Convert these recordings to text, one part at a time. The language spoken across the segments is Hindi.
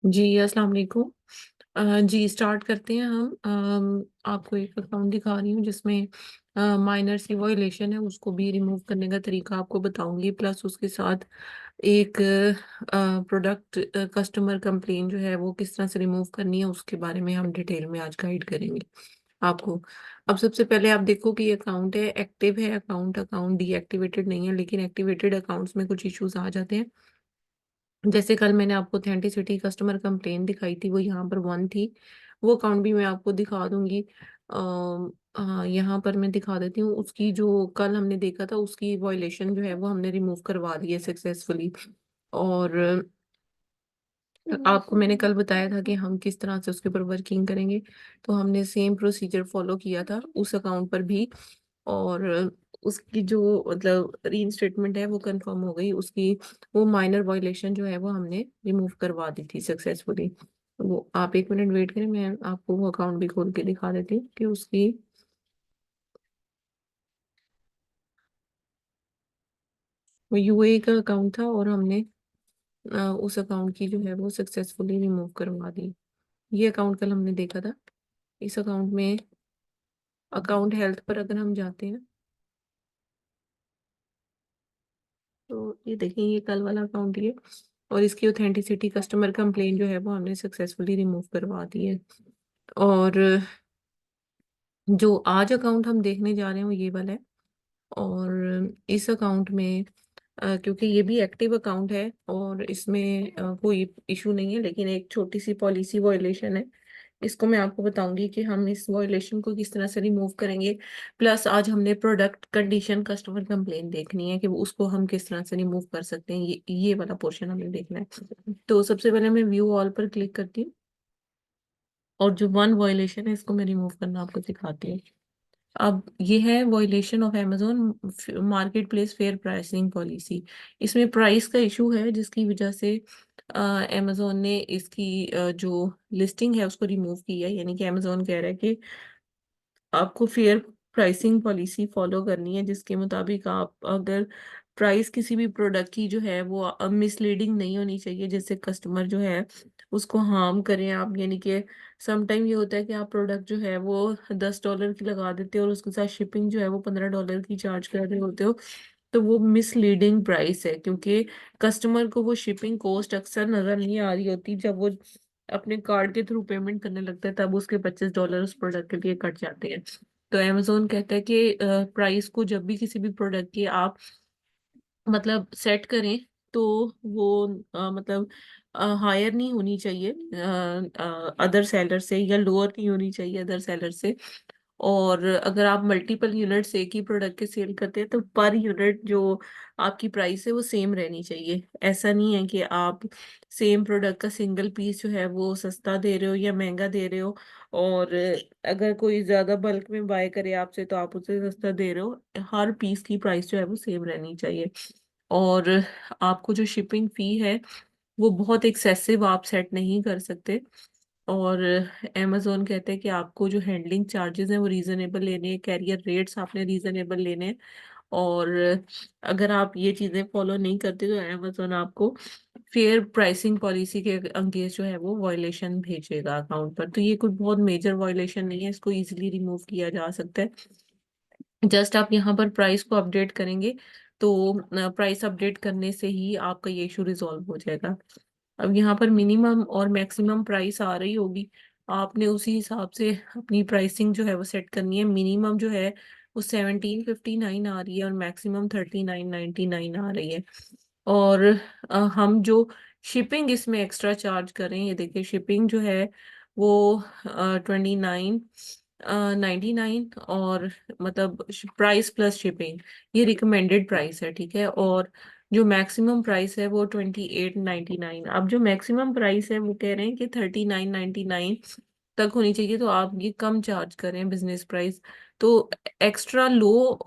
जी अस्सलाम वालेकुम। जी स्टार्ट करते हैं हम। आपको एक अकाउंट दिखा रही हूँ जिसमें माइनर सी वॉयलेशन है, उसको भी रिमूव करने का तरीका आपको बताऊंगी, प्लस उसके साथ एक प्रोडक्ट कस्टमर कंप्लेन जो है वो किस तरह से रिमूव करनी है उसके बारे में हम डिटेल में आज गाइड करेंगे आपको। अब सबसे पहले आप देखो कि ये अकाउंट है, एक्टिव है अकाउंट, अकाउंट डीएक्टिवेटेड नहीं है, लेकिन एक्टिवेटेड अकाउंट्स में कुछ इश्यूज आ जाते हैं। जैसे कल मैंने आपको ऑथेंटिसिटी कस्टमर कंप्लेन दिखाई थी, वो यहाँ पर वन थी। वो अकाउंट भी मैं आपको दिखा दूंगी। हाँ, यहाँ पर मैं दिखा देती हूँ। उसकी जो कल हमने देखा था उसकी वॉयलेशन जो है वो हमने रिमूव करवा दी है सक्सेसफुली। और आपको मैंने कल बताया था कि हम किस तरह से उसके ऊपर वर्किंग करेंगे, तो हमने सेम प्रोसीजर फॉलो किया था उस अकाउंट पर भी। और उसकी जो मतलब रीइंस्टेटमेंट है वो कंफर्म हो गई उसकी। वो माइनर वायलेशन जो है वो हमने रिमूव करवा दी थी सक्सेसफुली। वो आप एक मिनट वेट करें, मैं आपको वो अकाउंट भी खोल के दिखा देती हूँ कि उसकी। वो यूए का अकाउंट था और हमने उस अकाउंट की जो है वो सक्सेसफुली रिमूव करवा दी। ये अकाउंट कल हमने देखा था। इस अकाउंट में अकाउंट हेल्थ पर अगर हम जाते हैं तो ये देखें, ये कल वाला अकाउंट ही है। और इसकी ऑथेंटिसिटी कस्टमर कंप्लेन जो है वो हमने सक्सेसफुली रिमूव करवा दी है। और जो आज अकाउंट हम देखने जा रहे हैं वो ये वाला है। और इस अकाउंट में क्योंकि ये भी एक्टिव अकाउंट है और इसमें कोई इशू नहीं है, लेकिन एक छोटी सी पॉलिसी वॉयलेशन है। इसको मैं आपको बताऊंगी कि हम इस वॉयलेशन को किस तरह से रिमूव करेंगे। प्लस आज हमने प्रोडक्ट कंडीशन कस्टमर कंप्लेन देखनी है कि वो उसको हम किस तरह से रिमूव कर सकते हैं। ये वाला पोर्शन हमें देखना है। तो सबसे पहले मैं व्यू ऑल पर क्लिक करती हूँ और जो वन वॉयलेशन है इसको मैं रिमूव करना आपको सिखाती हूँ। अब ये है violation of Amazon market place fair pricing policy. इसमें प्राइस का इशू है जिसकी वजह से अमेजोन ने इसकी जो लिस्टिंग है उसको रिमूव किया है। यानी कि अमेजोन कह रहा है कि आपको फेयर प्राइसिंग पॉलिसी फॉलो करनी है, जिसके मुताबिक आप अगर प्राइस किसी भी प्रोडक्ट की जो है वो मिसलीडिंग नहीं होनी चाहिए, जिससे कस्टमर जो है उसको हार्म करें आप। यानी कि समटाइम ये होता है कि आप प्रोडक्ट जो है वो $10 की लगा देते हो और उसके साथ शिपिंग जो है वो $15 की चार्ज कर रहे होते हो। तो वो मिसलीडिंग प्राइस है, क्योंकि कस्टमर को वो शिपिंग कॉस्ट अक्सर नजर नहीं आ रही होती। जब वो अपने कार्ड के थ्रू पेमेंट करने लगता है तब उसके $25 उस प्रोडक्ट के लिए कट जाते हैं। तो अमेजोन कहता है कि प्राइस को जब भी किसी भी प्रोडक्ट की आप मतलब सेट करें तो वो मतलब हायर नहीं होनी चाहिए अदर सेलर से, या लोअर नहीं होनी चाहिए अदर सेलर से। और अगर आप मल्टीपल यूनिट्स एक ही प्रोडक्ट के सेल करते हैं तो पर यूनिट जो आपकी प्राइस है वो सेम रहनी चाहिए। ऐसा नहीं है कि आप सेम प्रोडक्ट का सिंगल पीस जो है वो सस्ता दे रहे हो या महंगा दे रहे हो, और अगर कोई ज्यादा बल्क में बाय करे आपसे तो आप उसे सस्ता दे रहे हो। हर पीस की प्राइस जो है वो सेम रहनी चाहिए। और आपको जो शिपिंग फी है वो बहुत एक्सेसिव आप सेट नहीं कर सकते। और अमेजोन कहते हैं कि आपको जो हैंडलिंग चार्जेस हैं वो रीजनेबल लेने हैं, कैरियर रेट्स आपने रीजनेबल लेने हैं। और अगर आप ये चीजें फॉलो नहीं करते तो अमेजोन आपको फेयर प्राइसिंग पॉलिसी के अगेंस्ट जो है वो वायलेशन भेजेगा अकाउंट पर। तो ये कोई बहुत मेजर वायलेशन नहीं है, इसको इजीली रिमूव किया जा सकता है। जस्ट आप यहाँ पर प्राइस को अपडेट करेंगे तो प्राइस अपडेट करने से ही आपका ये इशू रिजॉल्व हो जाएगा। अब यहाँ पर मिनिमम और मैक्सिमम प्राइस आ रही होगी, आपने उसी हिसाब से अपनी प्राइसिंग जो है वो सेट करनी है। मिनिमम जो है वो 1759 आ रही है और मैक्सिमम 3999 आ रही है। और हम जो शिपिंग इसमें एक्स्ट्रा चार्ज करें, ये देखिए शिपिंग जो है वो 2999, और मतलब प्राइस प्लस शिपिंग, ये रिकमेंडेड प्राइस है, ठीक है। और जो मैक्सिमम प्राइस है वो 2899। अब जो मैक्सिमम प्राइस है वो कह रहे हैं कि 3999 तक होनी चाहिए, तो आप ये कम चार्ज करें बिजनेस प्राइस। तो एक्स्ट्रा लो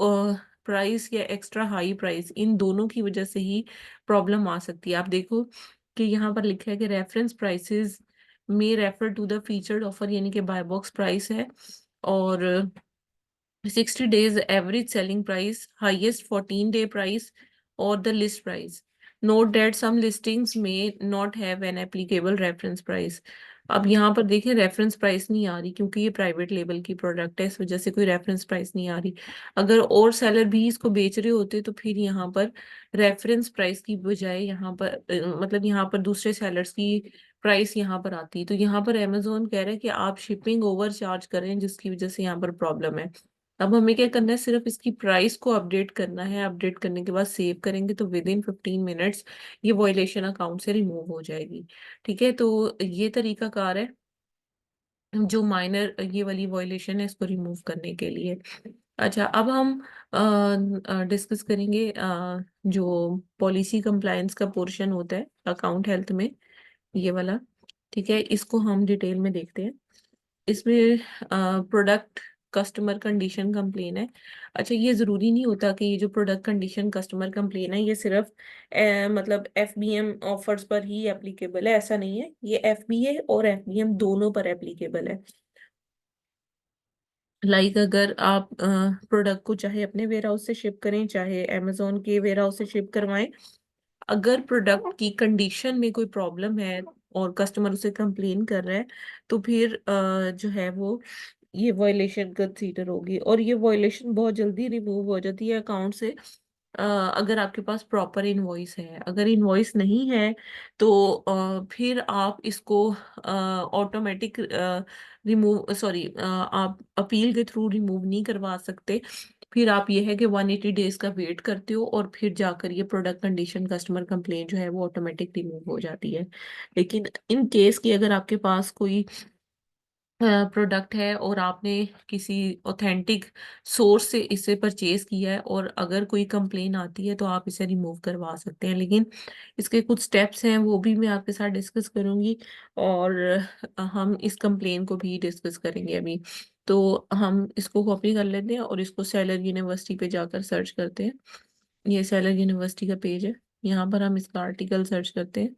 प्राइस या एक्स्ट्रा हाई प्राइस, इन दोनों की वजह से ही प्रॉब्लम आ सकती है। आप देखो कि यहाँ पर लिखा है कि रेफरेंस प्राइसेस में refer to the featured offer, यानी कि बाय बॉक्स प्राइस है। और 60 days average selling price, highest 14 day price और the list price. Note that some listings may not have an applicable reference price. अब यहाँ पर देखें रेफरेंस प्राइस नहीं आ रही क्योंकि ये प्राइवेट लेबल की प्रोडक्ट है, इस वजह से कोई रेफरेंस प्राइस नहीं आ रही। अगर और सेलर भी इसको बेच रहे होते तो फिर यहाँ पर रेफरेंस प्राइस की बजाय यहाँ पर मतलब यहाँ पर दूसरे सेलर्स की प्राइस यहाँ पर आती। तो यहाँ पर अमेजोन कह रहा है कि आप शिपिंग ओवर चार्ज करें, जिसकी वजह से यहाँ पर प्रॉब्लम है। अब हमें क्या करना है, सिर्फ इसकी प्राइस को अपडेट करना है। अपडेट करने के बाद सेव करेंगे तो विद इन 15 मिनट्स ये वॉयलेशन अकाउंट से रिमूव हो जाएगी। ठीक है, तो ये तरीका कार है जो माइनर ये वाली वॉयलेशन है इसको रिमूव करने के लिए। अच्छा, अब हम डिस्कस करेंगे जो पॉलिसी कंप्लायंस का पोर्शन होता है अकाउंट हेल्थ में, ये वाला। ठीक है, इसको हम डिटेल में देखते हैं। इसमें प्रोडक्ट कस्टमर कंडीशन कंप्लेन है। अच्छा, ये जरूरी नहीं होता कि ये जो प्रोडक्ट कंडीशन कस्टमर कंप्लेन है ये सिर्फ मतलब एफबीएम ऑफर्स पर ही एप्लीकेबल है, ऐसा नहीं है। ये एफबीए और एफबीएम दोनों पर एप्लीकेबल है। अगर आप प्रोडक्ट को चाहे अपने वेयर हाउस से शिप करें चाहे अमेजोन के वेयर हाउस से शिप करवाएं, अगर प्रोडक्ट की कंडीशन में कोई प्रॉब्लम है और कस्टमर उसे कंप्लेन कर रहा है तो फिर जो है वो ये वॉयलेशन कंसीडर होगी, और ये वॉयलेशन बहुत जल्दी रिमूव हो जाती है अकाउंट से। अगर आपके पास प्रॉपर इनवॉइस है। अगर इनवॉइस नहीं है तो फिर आप इसको ऑटोमेटिक रिमूव सॉरी आप अपील के थ्रू रिमूव नहीं करवा सकते। फिर आप ये है कि 180 डेज का वेट करते हो और फिर जाकर ये प्रोडक्ट कंडीशन कस्टमर कंप्लेन जो है वो ऑटोमेटिक रिमूव हो जाती है। लेकिन इन केस की अगर आपके पास कोई प्रोडक्ट है और आपने किसी ऑथेंटिक सोर्स से इसे परचेज किया है और अगर कोई कंप्लेन आती है तो आप इसे रिमूव करवा सकते हैं। लेकिन इसके कुछ स्टेप्स हैं वो भी मैं आपके साथ डिस्कस करूंगी, और हम इस कंप्लेन को भी डिस्कस करेंगे अभी। तो हम इसको कॉपी कर लेते हैं और इसको सेलर यूनिवर्सिटी पे जाकर सर्च करते हैं। ये सेलर यूनिवर्सिटी का पेज है, यहाँ पर हम इसका आर्टिकल सर्च करते हैं।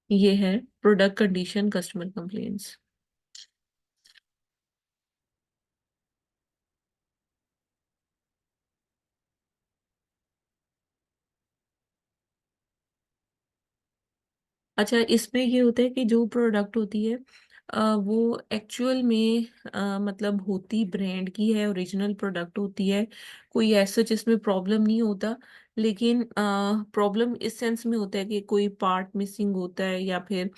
ये है प्रोडक्ट कंडीशन कस्टमर कंप्लेन्स। अच्छा, इसमें ये होता है कि जो प्रोडक्ट होती है वो एक्चुअल में मतलब होती ब्रांड की है, ओरिजिनल प्रोडक्ट होती है, कोई ऐसा जिसमें प्रॉब्लम नहीं होता। लेकिन प्रॉब्लम इस सेंस में होता है कि कोई पार्ट मिसिंग होता है या फिर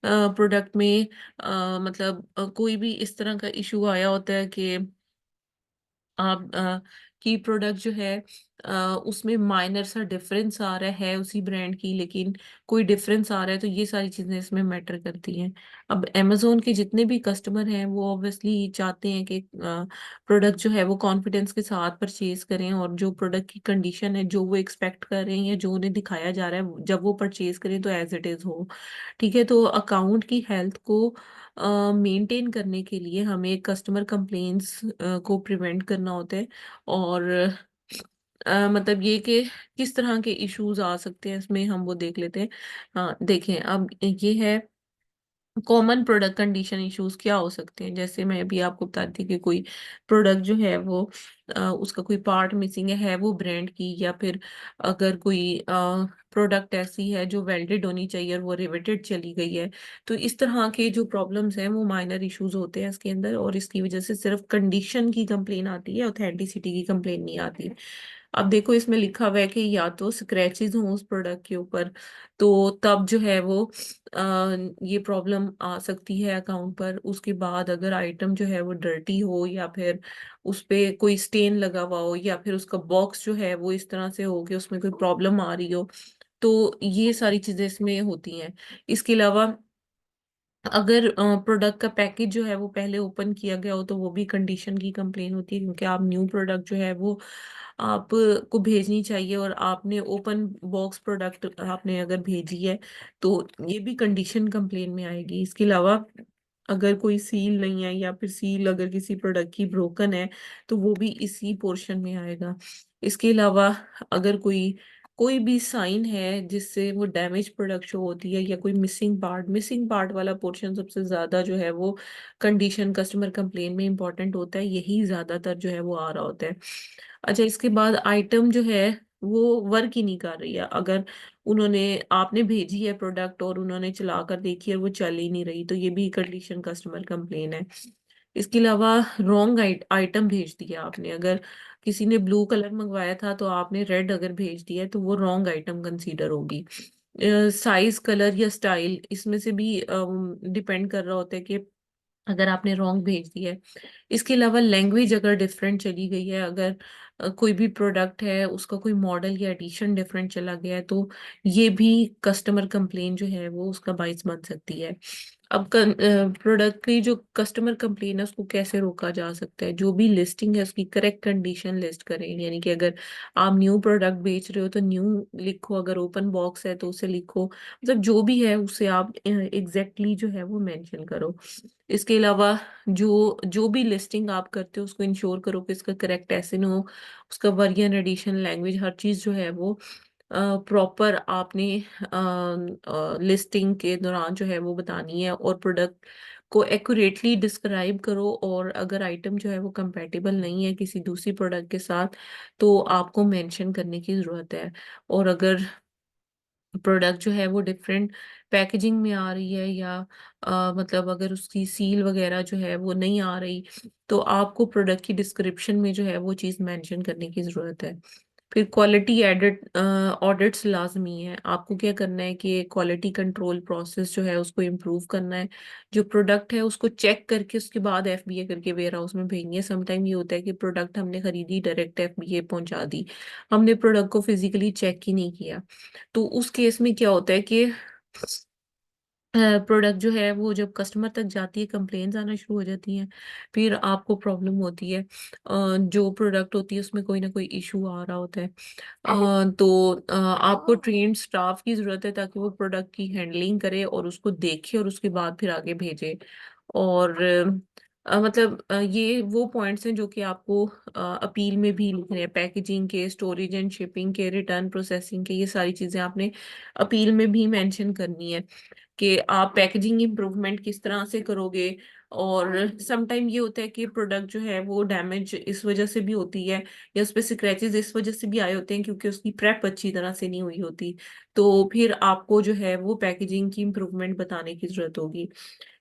प्रोडक्ट में कोई भी इस तरह का इशू आया होता है कि आप की प्रोडक्ट जो है उसमें माइनर सा डिफरेंस आ रहा है उसी ब्रांड की, लेकिन कोई डिफरेंस आ रहा है, तो ये सारी चीजें इसमें मैटर करती हैं। अब अमेजोन के जितने भी कस्टमर हैं वो ऑब्वियसली चाहते हैं कि प्रोडक्ट जो है वो कॉन्फिडेंस के साथ परचेज करें, और जो प्रोडक्ट की कंडीशन है जो वो एक्सपेक्ट कर रहे हैं या जो उन्हें दिखाया जा रहा है जब वो परचेज करें तो एज इट इज हो। ठीक है, तो अकाउंट की हेल्थ को मेंटेन करने के लिए हमें कस्टमर कंप्लेंट्स को प्रिवेंट करना होता है। और मतलब ये कि किस तरह के इश्यूज आ सकते हैं इसमें हम वो देख लेते हैं। हाँ देखें, अब ये है कॉमन प्रोडक्ट कंडीशन इश्यूज क्या हो सकते हैं। जैसे मैं अभी आपको बताती थी कि कोई प्रोडक्ट जो है वो उसका कोई पार्ट मिसिंग है वो ब्रांड की, या फिर अगर कोई प्रोडक्ट ऐसी है जो वेल्डेड होनी चाहिए और वो रिवेटेड चली गई है। तो इस तरह के जो प्रॉब्लम्स हैं वो माइनर इश्यूज होते हैं इसके अंदर, और इसकी वजह से सिर्फ कंडीशन की कंप्लेन आती है, ऑथेंटिसिटी की कंप्लेन नहीं आती। अब देखो इसमें लिखा हुआ है कि या तो स्क्रैचेस हों उस प्रोडक्ट के ऊपर, तो तब जो है वो ये प्रॉब्लम आ सकती है अकाउंट पर। उसके बाद अगर आइटम जो है वो डर्टी हो या फिर उस पे कोई स्टेन लगा हुआ हो या फिर उसका बॉक्स जो है वो इस तरह से हो कि उसमें कोई प्रॉब्लम आ रही हो, तो ये सारी चीजें इसमें होती हैं। इसके अलावा अगर प्रोडक्ट का पैकेज जो है वो पहले ओपन किया गया हो तो वो भी कंडीशन की कंप्लेन होती है, क्योंकि आप न्यू प्रोडक्ट जो है वो आपको भेजनी चाहिए और आपने ओपन बॉक्स प्रोडक्ट आपने अगर भेजी है तो ये भी कंडीशन कंप्लेन में आएगी। इसके अलावा अगर कोई सील नहीं है या फिर सील अगर किसी प्रोडक्ट की ब्रोकन है तो वो भी इसी पोर्शन में आएगा। इसके अलावा अगर कोई कोई भी साइन है जिससे वो डैमेज प्रोडक्ट शो होती है या कोई मिसिंग पार्ट वाला पोर्शन सबसे ज्यादा जो है वो कंडीशन कस्टमर कंप्लेन में इंपॉर्टेंट होता है, यही ज्यादातर जो है वो आ रहा होता है। अच्छा, इसके बाद आइटम जो है वो वर्क ही नहीं कर रही है। अगर उन्होंने आपने भेजी है प्रोडक्ट और उन्होंने चला कर देखी है और वो चल ही नहीं रही, तो ये भी कंडीशन कस्टमर कंप्लेन है। इसके अलावा रॉन्ग आइटम भेज दिया आपने, अगर किसी ने ब्लू कलर मंगवाया था तो आपने रेड अगर भेज दिया है तो वो रॉन्ग आइटम कंसीडर होगी। साइज, कलर या स्टाइल, इसमें से भी डिपेंड कर रहा होता है कि अगर आपने रॉन्ग भेज दिया है। इसके अलावा लैंग्वेज अगर डिफरेंट चली गई है, अगर कोई भी प्रोडक्ट है उसका कोई मॉडल या एडिशन डिफरेंट चला गया है, तो ये भी कस्टमर कंप्लेन जो है वो उसका बाइस बन सकती है। अब प्रोडक्ट की जो कस्टमर कंप्लेन है उसको कैसे रोका जा सकता है? जो भी लिस्टिंग है उसकी करेक्ट कंडीशन लिस्ट करें, यानी कि अगर आप न्यू प्रोडक्ट बेच रहे हो तो न्यू लिखो, अगर ओपन बॉक्स है तो उसे लिखो, मतलब जो भी है उसे आप एग्जैक्टली जो है वो मेंशन करो। इसके अलावा जो जो भी लिस्टिंग आप करते हो उसको इंश्योर करो कि इसका करेक्ट एसएन हो, उसका वर्जन, एडिशन, लैंग्वेज, हर चीज जो है वो प्रॉपर आपने लिस्टिंग के दौरान जो है वो बतानी है, और प्रोडक्ट को एक्यूरेटली डिस्क्राइब करो। और अगर आइटम जो है वो कंपैटिबल नहीं है किसी दूसरी प्रोडक्ट के साथ तो आपको मेंशन करने की जरूरत है। और अगर प्रोडक्ट जो है वो डिफरेंट पैकेजिंग में आ रही है या मतलब अगर उसकी सील वगैरह जो है वो नहीं आ रही, तो आपको प्रोडक्ट की डिस्क्रिप्शन में जो है वो चीज़ मेंशन करने की ज़रूरत है। फिर क्वालिटी एडिट ऑडिट्स लाजमी है। आपको क्या करना है कि क्वालिटी कंट्रोल प्रोसेस जो है उसको इम्प्रूव करना है। जो प्रोडक्ट है उसको चेक करके उसके बाद एफबीए करके वेयर हाउस में भेजनी है। समटाइम ये होता है कि प्रोडक्ट हमने खरीदी, डायरेक्ट एफबीए पहुंचा दी, हमने प्रोडक्ट को फिजिकली चेक ही नहीं किया। तो उस केस में क्या होता है कि प्रोडक्ट जो है वो जब कस्टमर तक जाती है कंप्लेन्स आना शुरू हो जाती हैं, फिर आपको प्रॉब्लम होती है। जो प्रोडक्ट होती है उसमें कोई ना कोई इशू आ रहा होता है। तो आपको ट्रेन्ड स्टाफ की जरूरत है ताकि वो प्रोडक्ट की हैंडलिंग करे और उसको देखे और उसके बाद फिर आगे भेजे। और मतलब ये वो पॉइंट्स हैं जो कि आपको अपील में भी लिखने हैं। पैकेजिंग के, स्टोरेज एंड शिपिंग के, रिटर्न प्रोसेसिंग के, ये सारी चीजें आपने अपील में भी मेंशन करनी है कि आप पैकेजिंग इम्प्रूवमेंट किस तरह से करोगे। और समटाइम ये होता है कि प्रोडक्ट जो है वो डैमेज इस वजह से भी होती है या उस पे स्क्रैचेस इस वजह से भी आए होते हैं क्योंकि उसकी प्रेप अच्छी तरह से नहीं हुई होती। तो फिर आपको जो है वो पैकेजिंग की इम्प्रूवमेंट बताने की जरूरत होगी।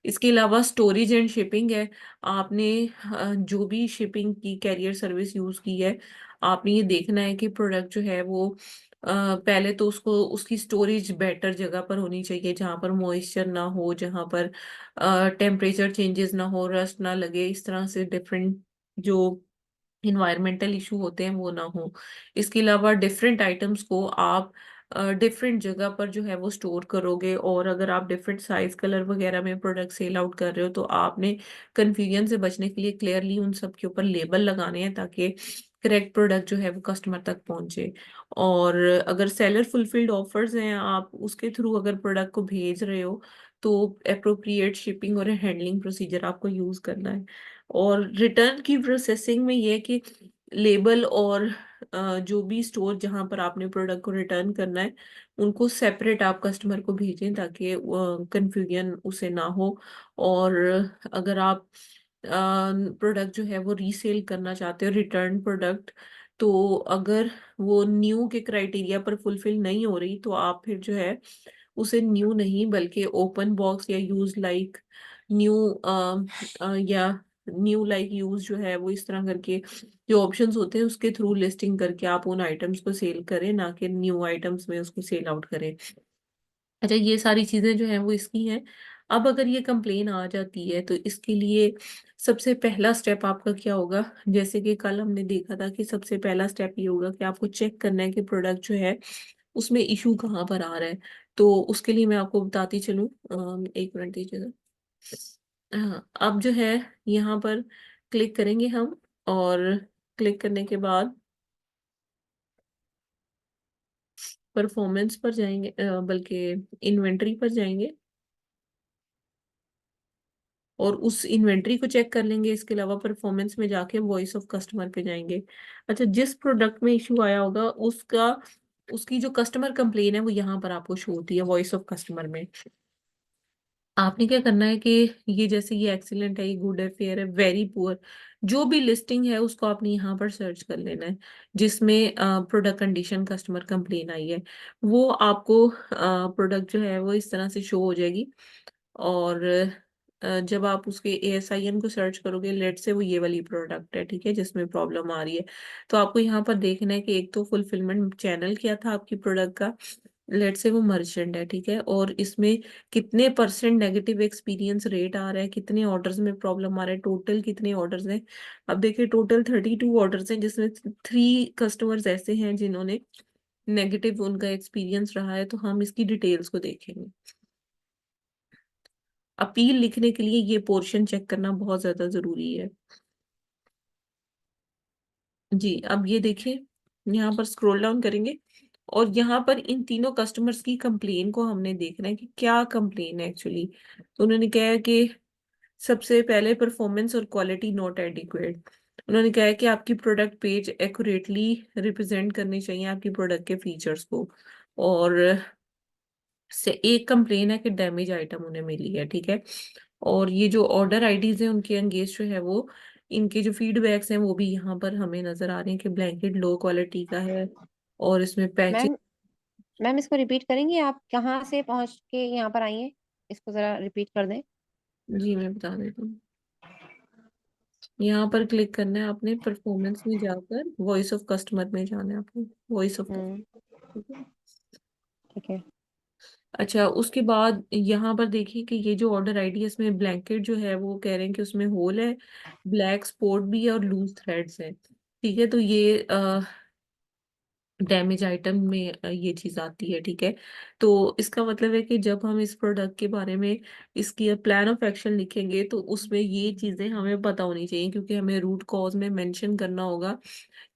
इसके अलावा स्टोरेज एंड शिपिंग है। आपने जो भी शिपिंग की कैरियर सर्विस यूज की है, आपने ये देखना है कि प्रोडक्ट जो है वो पहले तो उसको उसकी स्टोरेज बेटर जगह पर होनी चाहिए, जहाँ पर मॉइस्चर ना हो, जहाँ पर टेम्परेचर चेंजेस ना हो, रस्ट ना लगे, इस तरह से डिफरेंट जो इन्वायरमेंटल इशू होते हैं वो ना हो। इसके अलावा डिफरेंट आइटम्स को आप डिफरेंट जगह पर जो है वो स्टोर करोगे, और अगर आप डिफरेंट साइज, कलर वगैरह में प्रोडक्ट सेल आउट कर रहे हो तो आपने कंफ्यूजन से बचने के लिए क्लियरली उन सब के ऊपर लेबल लगाने हैं ताकि करेक्ट प्रोडक्ट जो है वो कस्टमर तक पहुंचे। और अगर सेलर फुलफिल्ड ऑफर्स हैं, आप उसके थ्रू अगर प्रोडक्ट को भेज रहे हो तो अप्रोप्रिएट शिपिंग और हैंडलिंग प्रोसीजर आपको यूज करना है। और रिटर्न की प्रोसेसिंग में ये है कि लेबल और जो भी स्टोर जहां पर आपने प्रोडक्ट को रिटर्न करना है उनको सेपरेट आप कस्टमर को भेजें ताकि कंफ्यूजन उसे ना हो। और अगर आप प्रोडक्ट जो है वो रीसेल करना चाहते हो, रिटर्न प्रोडक्ट, तो अगर वो न्यू के क्राइटेरिया पर फुलफिल नहीं हो रही तो आप फिर जो है उसे न्यू नहीं बल्कि ओपन बॉक्स या यूज लाइक न्यू या न्यू लाइक यूज जो है वो इस तरह करके जो ऑप्शंस होते हैं उसके थ्रू लिस्टिंग करके आप उन आइटम्स को सेल करें, ना कि न्यू आइटम्स में उसको सेल आउट करें। अच्छा, ये सारी चीजें जो हैं वो इसकी हैं। अब अगर ये कंप्लेन आ जाती है तो इसके लिए सबसे पहला स्टेप आपका क्या होगा? जैसे कि कल हमने देखा था कि सबसे पहला स्टेप ये होगा कि आपको चेक करना है कि प्रोडक्ट जो है उसमें इशू कहाँ पर आ रहा है। तो उसके लिए मैं आपको बताती चलूँ, एक मिनट दीजिएगा। हाँ, अब जो है यहाँ पर क्लिक करेंगे हम, और क्लिक करने के बाद परफॉर्मेंस पर जाएंगे, बल्कि इन्वेंट्री पर जाएंगे और उस इन्वेंट्री को चेक कर लेंगे। इसके अलावा परफॉर्मेंस में जाके वॉइस ऑफ कस्टमर पे जाएंगे। अच्छा, जिस प्रोडक्ट में इशू आया होगा उसका उसकी जो कस्टमर कंप्लेन है वो यहाँ पर आपको शो होती है वॉइस ऑफ कस्टमर में। आपने क्या करना है कि ये जैसे ये एक्सीलेंट है, ये गुड है, फेयर है, वेरी पुअर, जो भी लिस्टिंग है उसको आपने यहाँ पर सर्च कर लेना है जिसमें प्रोडक्ट कंडीशन कस्टमर कंप्लेन आई है। वो आपको प्रोडक्ट जो है वो इस तरह से शो हो जाएगी। और जब आप उसके ASIN को सर्च करोगे, लेट से वो ये वाली प्रोडक्ट है, ठीक है, जिसमें प्रॉब्लम आ रही है, तो आपको यहाँ पर देखना है कि एक तो फुलफिलमेंट चैनल क्या था आपकी प्रोडक्ट का, लेट से वो मर्चेंट है, ठीक है, और इसमें कितने परसेंट नेगेटिव एक्सपीरियंस रेट आ रहा है, कितने ऑर्डर्स में प्रॉब्लम आ रहा है, टोटल कितने ऑर्डर्स हैं। अब देखिए टोटल 32 ऑर्डर्स हैं जिसमें 3 कस्टमर्स ऐसे हैं जिन्होंने नेगेटिव उनका एक्सपीरियंस रहा है। तो हम इसकी डिटेल्स को देखेंगे। अपील लिखने के लिए ये पोर्शन चेक करना बहुत ज्यादा जरूरी है। जी, अब ये देखिए, यहाँ पर स्क्रॉल डाउन करेंगे और यहाँ पर इन तीनों कस्टमर्स की कंप्लेन को हमने देखना है कि क्या कंप्लेन है एक्चुअली। तो उन्होंने कहा है कि सबसे पहले परफॉर्मेंस और क्वालिटी नॉट एडिक्वेट। उन्होंने कहा है कि आपकी प्रोडक्ट पेज एक्यूरेटली रिप्रेजेंट करनी चाहिए आपकी प्रोडक्ट के फीचर्स को। और से एक कंप्लेन है कि डैमेज आइटम उन्हें मिली है, ठीक है। और ये जो ऑर्डर आईडीज है उनके एंगेज जो है वो, इनके जो फीडबैक्स हैं वो भी यहाँ पर हमें नजर आ रहे हैं कि ब्लैंकेट लो क्वालिटी का है और इसमें पैचेस। मैम, मैम इसको रिपीट करेंगी? आप कहाँ से पहुंच के यहाँ पर आई हैं? इसको जरा रिपीट कर दें। जी मैं बता देती हूँ। यहाँ पर क्लिक करना है आपने, परफॉर्मेंस में जाकर वॉइस ऑफ कस्टमर में जाना है आपको, वॉइस ऑफ हम्म। कस्टमर, ठीक है। ठीक है। अच्छा, उसके बाद यहाँ पर देखिए कि ये जो ऑर्डर आईडी है इसमें ब्लैंकेट जो है वो कह रहे हैं कि उसमें होल है, ब्लैक स्पॉट भी है और लूज थ्रेड्स है, ठीक है। तो ये डैमेज आइटम में ये चीज आती है, ठीक है। तो इसका मतलब है कि जब हम इस प्रोडक्ट के बारे में इसकी प्लान ऑफ एक्शन लिखेंगे तो उसमें ये चीजें हमें पता होनी चाहिए, क्योंकि हमें रूट कॉज में मेंशन करना होगा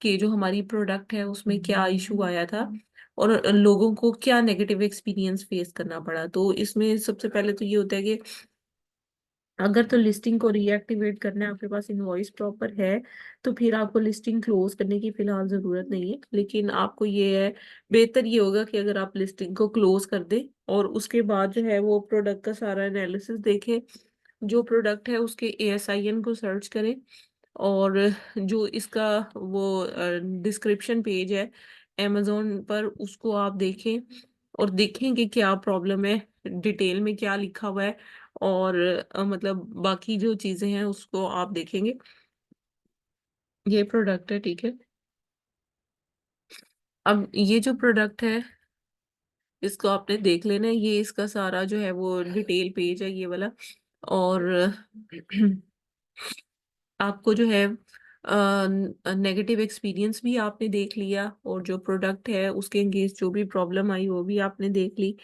कि जो हमारी प्रोडक्ट है उसमें क्या इशू आया था और लोगों को क्या नेगेटिव एक्सपीरियंस फेस करना पड़ा। तो इसमें सबसे पहले तो ये होता है कि अगर तो लिस्टिंग को रीएक्टिवेट करना है, आपके पास इनवॉइस प्रॉपर है, तो फिर आपको लिस्टिंग क्लोज करने की फिलहाल जरूरत नहीं है। लेकिन आपको ये है, बेहतर ये होगा कि अगर आप लिस्टिंग को क्लोज कर दें और उसके बाद जो है वो प्रोडक्ट का सारा एनालिसिस देखें, जो प्रोडक्ट है उसके ASIN को सर्च करें और जो इसका वो डिस्क्रिप्शन पेज है amazon पर उसको आप देखें और देखें कि क्या प्रॉब्लम है, डिटेल में क्या लिखा हुआ है। और मतलब बाकी जो चीजें हैं उसको आप देखेंगे। ये प्रोडक्ट है, ठीक है। अब ये जो प्रोडक्ट है इसको आपने देख लेना है, ये इसका सारा जो है वो डिटेल पेज है ये वाला। और आपको जो है नेगेटिव एक्सपीरियंस भी आपने देख लिया और जो प्रोडक्ट है उसके अगेंस्ट जो भी प्रॉब्लम आई वो भी आपने देख ली।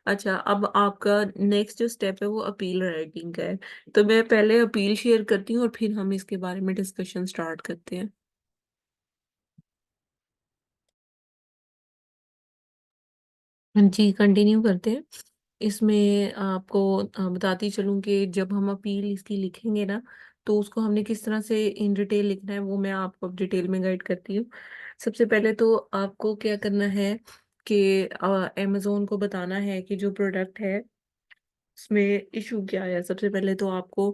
अच्छा, अब आपका नेक्स्ट जो स्टेप है वो अपील राइटिंग का है। तो मैं पहले अपील शेयर करती हूँ और फिर हम इसके बारे में डिस्कशन स्टार्ट करते हैं। जी कंटिन्यू करते हैं। इसमें आपको बताती चलूं कि जब हम अपील इसकी लिखेंगे ना, तो उसको हमने किस तरह से इन डिटेल लिखना है वो मैं आपको डिटेल में गाइड करती हूँ। सबसे पहले तो आपको क्या करना है कि अमेजोन को बताना है कि जो प्रोडक्ट है उसमें इशू क्या है। सबसे पहले तो आपको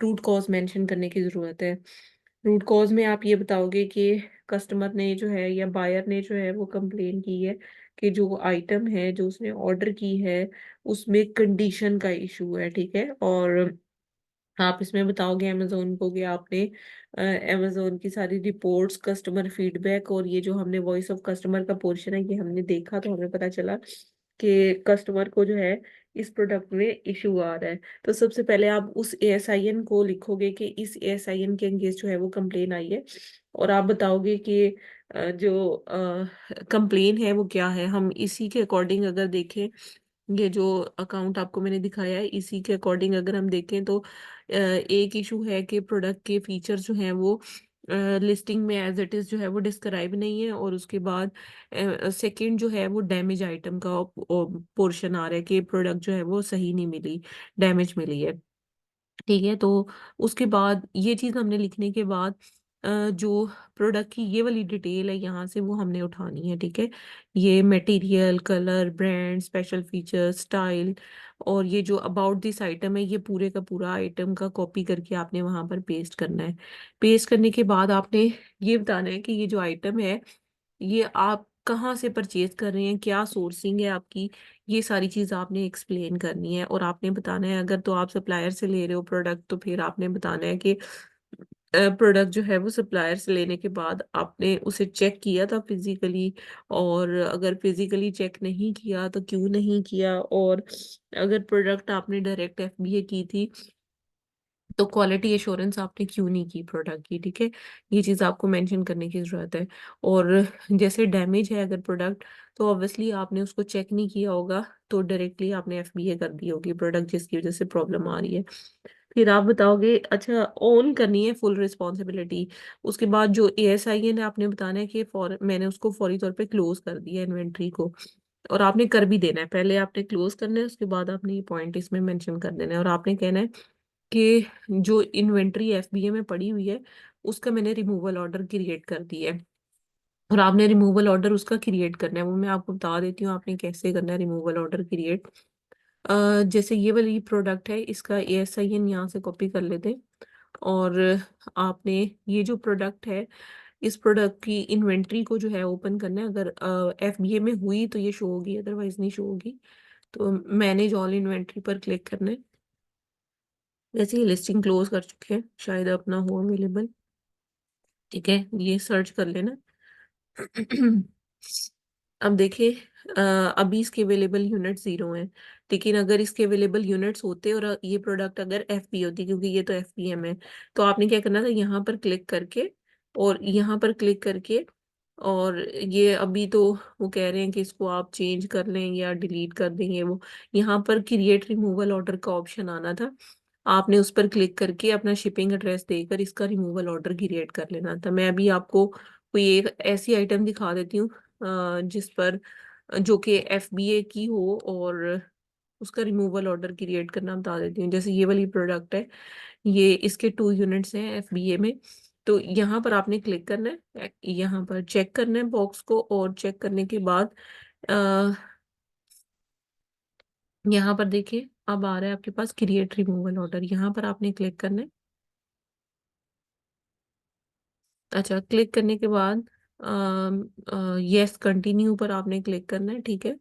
रूट कॉज मेंशन करने की जरूरत है। रूट कॉज में आप ये बताओगे कि कस्टमर ने जो है या बायर ने जो है वो कंप्लेन की है कि जो आइटम है जो उसने ऑर्डर की है उसमें कंडीशन का इशू है, ठीक है। और आप इसमें बताओगे अमेजोन को कि आपने अमेजोन की सारी रिपोर्ट्स, कस्टमर फीडबैक और ये जो हमने वॉइस ऑफ कस्टमर का पोर्शन है ये हमने देखा, तो हमें पता चला कि कस्टमर को जो है इस प्रोडक्ट में इशू आ रहा है। तो सबसे पहले आप उस ASIN को लिखोगे कि इस ASIN के अंगेंस्ट जो है वो कंप्लेन आई है। और आप बताओगे कि जो कंप्लेन है वो क्या है। हम इसी के अकॉर्डिंग अगर देखें, ये जो अकाउंट आपको मैंने दिखाया है इसी के अकॉर्डिंग अगर हम देखें तो एक इशू है कि प्रोडक्ट के फीचर जो हैं वो लिस्टिंग में एज इट इज जो है वो डिस्क्राइब नहीं है। और उसके बाद सेकंड जो है वो डैमेज आइटम का पोर्शन आ रहा है कि प्रोडक्ट जो है वो सही नहीं मिली, डैमेज मिली है, ठीक है। तो उसके बाद ये चीज हमने लिखने के बाद जो प्रोडक्ट की ये वाली डिटेल है यहाँ से वो हमने उठानी है, ठीक है। ये material, colour, brand, special feature, style, और ये जो अबाउट दिस आइटम है, ये पूरे का पूरा आइटम का कॉपी करके आपने वहां पर पेस्ट करना है। पेस्ट करने के बाद आपने ये बताना है कि ये जो आइटम है ये आप कहाँ से परचेज कर रहे हैं, क्या सोर्सिंग है आपकी, ये सारी चीज़ आपने एक्सप्लेन करनी है। और आपने बताना है, अगर तो आप सप्लायर से ले रहे हो प्रोडक्ट, तो फिर आपने बताना है कि प्रोडक्ट जो है वो सप्लायर से लेने के बाद आपने उसे चेक किया था फिजिकली, और अगर फिजिकली चेक नहीं किया तो क्यों नहीं किया, और अगर प्रोडक्ट आपने डायरेक्ट एफबीए की थी तो क्वालिटी एश्योरेंस आपने क्यों नहीं की प्रोडक्ट की, ठीक है। ये चीज़ आपको मेंशन करने की ज़रूरत है। और जैसे डैमेज है अगर प्रोडक्ट, तो ऑब्वियसली आपने उसको चेक नहीं किया होगा, तो डायरेक्टली आपने एफबीए कर दी होगी प्रोडक्ट, जिसकी वजह से प्रॉब्लम आ रही है। फिर आप बताओगे, अच्छा ओन करनी है फुल रिस्पॉन्सिबिलिटी। उसके बाद जो एएसआई है आपने बताना है कि मैंने उसको फौरी तौर पे क्लोज कर दिया इन्वेंट्री को, और आपने कर भी देना है, पहले आपने क्लोज करना है, उसके बाद आपने ये पॉइंट इसमें मेंशन कर देना है, और आपने कहना है कि जो इन्वेंट्री एफबीए में पड़ी हुई है उसका मैंने रिमूवल ऑर्डर क्रिएट कर दिया है। और आपने रिमूवल ऑर्डर उसका क्रिएट करना है, वो मैं आपको बता देती हूँ आपने कैसे करना है रिमूवल ऑर्डर क्रिएट। जैसे ये वाली प्रोडक्ट है, इसका एएसआईएन यहाँ से कॉपी कर लेते हैं। और आपने ये जो प्रोडक्ट है, इस प्रोडक्ट की इन्वेंट्री को जो है ओपन करना है। अगर एफबीए में हुई तो ये शो होगी, अदरवाइज नहीं शो होगी। तो मैनेज ऑल इन्वेंट्री पर क्लिक करना है। जैसे ये लिस्टिंग क्लोज कर चुके हैं, शायद अपना हो अवेलेबल, ठीक है, ये सर्च कर लेना। अब देखिए, अभी इसके अवेलेबल यूनिट 0 हैं, लेकिन अगर इसके अवेलेबल यूनिट्स होते और ये प्रोडक्ट अगर एफपी होती, क्योंकि ये तो एफपीएम है, तो आपने क्या करना था, यहाँ पर क्लिक करके और यहाँ पर क्लिक करके, और ये अभी तो वो कह रहे हैं कि इसको आप चेंज कर लें या डिलीट कर देंगे, वो यहाँ पर क्रिएट रिमूवल ऑर्डर का ऑप्शन आना था, आपने उस पर क्लिक करके अपना शिपिंग एड्रेस देकर इसका रिमूवल ऑर्डर क्रिएट कर लेना था। मैं अभी आपको कोई एक ऐसी आइटम दिखा देती हूँ जिस पर जो कि एफबीए की हो, और उसका रिमूवल ऑर्डर क्रिएट करना बता देती हूँ। जैसे ये वाली प्रोडक्ट है, ये इसके 2 यूनिट्स हैं एफबीए में। तो यहाँ पर आपने क्लिक करना है, यहाँ पर चेक करना है बॉक्स को, और चेक करने के बाद यहाँ पर देखिए अब आ रहा है आपके पास क्रिएट रिमूवल ऑर्डर, यहाँ पर आपने क्लिक करना है। अच्छा, क्लिक करने के बाद यस कंटिन्यू पर आपने क्लिक करना है, ठीक है।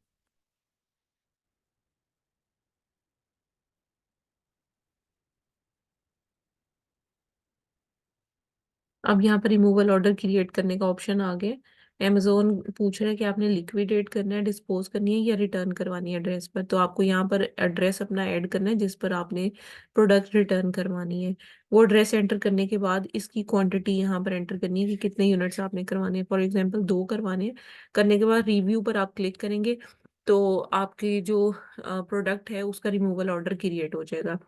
अब यहाँ पर रिमूवल ऑर्डर क्रिएट करने का ऑप्शन आ गया। अमेजोन पूछ रहा है कि आपने लिक्विडेट करना है, डिस्पोज करनी है या रिटर्न करवानी है एड्रेस पर, तो आपको यहाँ पर एड्रेस अपना ऐड करना है जिस पर आपने प्रोडक्ट रिटर्न करवानी है। वो एड्रेस एंटर करने के बाद इसकी क्वांटिटी यहाँ पर एंटर करनी है कि कितने यूनिट्स आपने करवाने हैं, फॉर एग्जांपल 2 करवाने हैं। करने के बाद रिव्यू पर आप क्लिक करेंगे तो आपके जो प्रोडक्ट है उसका रिमूवल ऑर्डर क्रिएट हो जाएगा।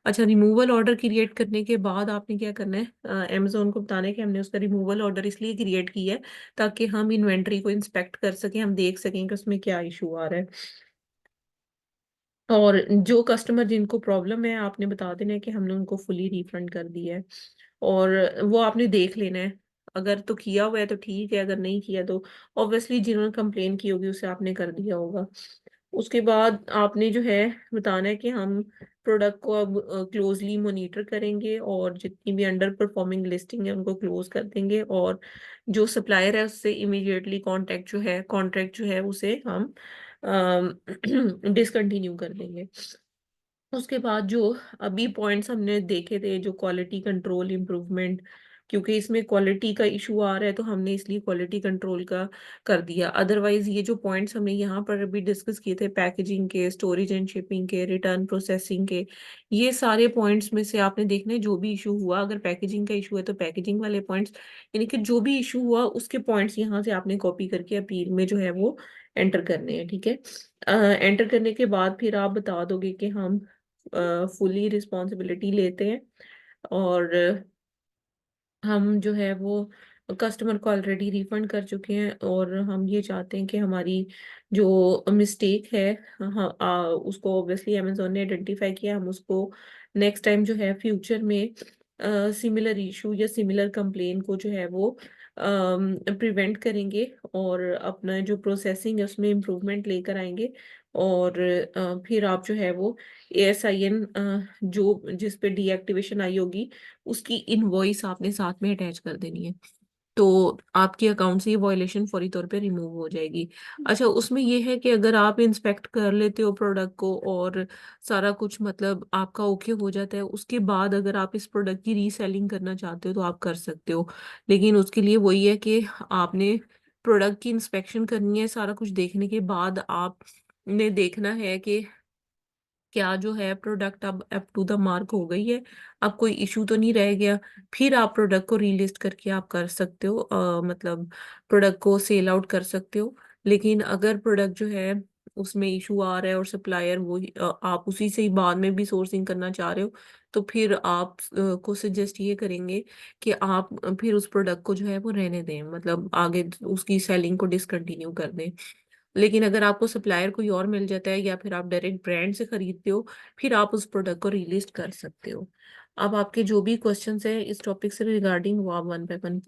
अच्छा, रिमूवल ऑर्डर क्रिएट करने के बाद आपने क्या करना है, अमेजोन को बताना है कि हमने उसका रिमूवल ऑर्डर इसलिए क्रिएट किया है ताकि हम इन्वेंट्री को इंस्पेक्ट कर सकें, हम देख सकें कि उसमें क्या इशू आ रहा है। और जो कस्टमर जिनको प्रॉब्लम है आपने बता देना है कि हमने उनको फुली रिफंड कर दिया है, और वो आपने देख लेना है। अगर तो किया हुआ है तो ठीक है, अगर नहीं किया तो ऑब्वियसली जिन्होंने कंप्लेन की होगी उसे आपने कर दिया होगा। उसके बाद आपने जो है बताना है कि हम प्रोडक्ट को अब क्लोजली मॉनिटर करेंगे, और जितनी भी अंडर परफॉर्मिंग लिस्टिंग है उनको क्लोज कर देंगे, और जो सप्लायर है उससे इमीडिएटली कॉन्ट्रैक्ट जो है उसे हम डिसकंटिन्यू कर देंगे। उसके बाद जो अभी पॉइंट्स हमने देखे थे, जो क्वालिटी कंट्रोल इम्प्रूवमेंट, क्योंकि इसमें क्वालिटी का इशू आ रहा है तो हमने इसलिए क्वालिटी कंट्रोल का कर दिया। अदरवाइज ये जो पॉइंट्स हमने यहाँ पर अभी डिस्कस किए थे, पैकेजिंग के, स्टोरेज एंड शिपिंग के, रिटर्न प्रोसेसिंग के, ये सारे पॉइंट्स में से आपने देखना है जो भी इशू हुआ, अगर पैकेजिंग का इशू है तो पैकेजिंग वाले पॉइंट्स, यानी कि जो भी इशू हुआ उसके पॉइंट्स यहाँ से आपने कॉपी करके अपील में जो है वो एंटर करने हैं, ठीक है। एंटर करने के बाद फिर आप बता दोगे कि हम फुली रिस्पॉन्सिबिलिटी लेते हैं, और हम जो है वो कस्टमर को ऑलरेडी रिफंड कर चुके हैं, और हम ये चाहते हैं कि हमारी जो मिस्टेक है, हाँ, उसको ऑब्वियसली अमेजोन ने आइडेंटिफाई किया, हम उसको नेक्स्ट टाइम जो है फ्यूचर में सिमिलर इशू या सिमिलर कंप्लेन को जो है वो प्रिवेंट करेंगे और अपना जो प्रोसेसिंग है उसमें इम्प्रूवमेंट लेकर आएंगे। और फिर आप जो है वो ASIN जो जिस पे डीएक्टिवेशन आई होगी उसकी इनवॉइस आपने साथ में अटैच कर देनी है, तो आपके अकाउंट से ये वॉयलेशन फौरी तौर पे रिमूव हो जाएगी। अच्छा, उसमें ये है कि अगर आप इंस्पेक्ट कर लेते हो प्रोडक्ट को और सारा कुछ मतलब आपका ओके हो जाता है, उसके बाद अगर आप इस प्रोडक्ट की रीसेलिंग करना चाहते हो तो आप कर सकते हो। लेकिन उसके लिए वही है कि आपने प्रोडक्ट की इंस्पेक्शन करनी है, सारा कुछ देखने के बाद आपने देखना है कि क्या जो है प्रोडक्ट अब अप टू द मार्क हो गई है, अब कोई इशू तो नहीं रह गया। फिर आप प्रोडक्ट को रीलिस्ट करके आप कर सकते हो, मतलब प्रोडक्ट को सेल आउट कर सकते हो। लेकिन अगर प्रोडक्ट जो है उसमें इशू आ रहा है और सप्लायर वो आप उसी से ही बाद में भी सोर्सिंग करना चाह रहे हो, तो फिर आप को सजेस्ट ये करेंगे कि आप फिर उस प्रोडक्ट को जो है वो रहने दें, मतलब आगे उसकी सेलिंग को डिसकंटिन्यू कर दें। लेकिन अगर आपको सप्लायर कोई और मिल जाता है या फिर आप डायरेक्ट ब्रांड से खरीदते हो, फिर आप उस प्रोडक्ट को रीलिस्ट कर सकते हो। अब आपके जो भी क्वेश्चंस है इस टॉपिक से रिगार्डिंग वो आप वन बाय वन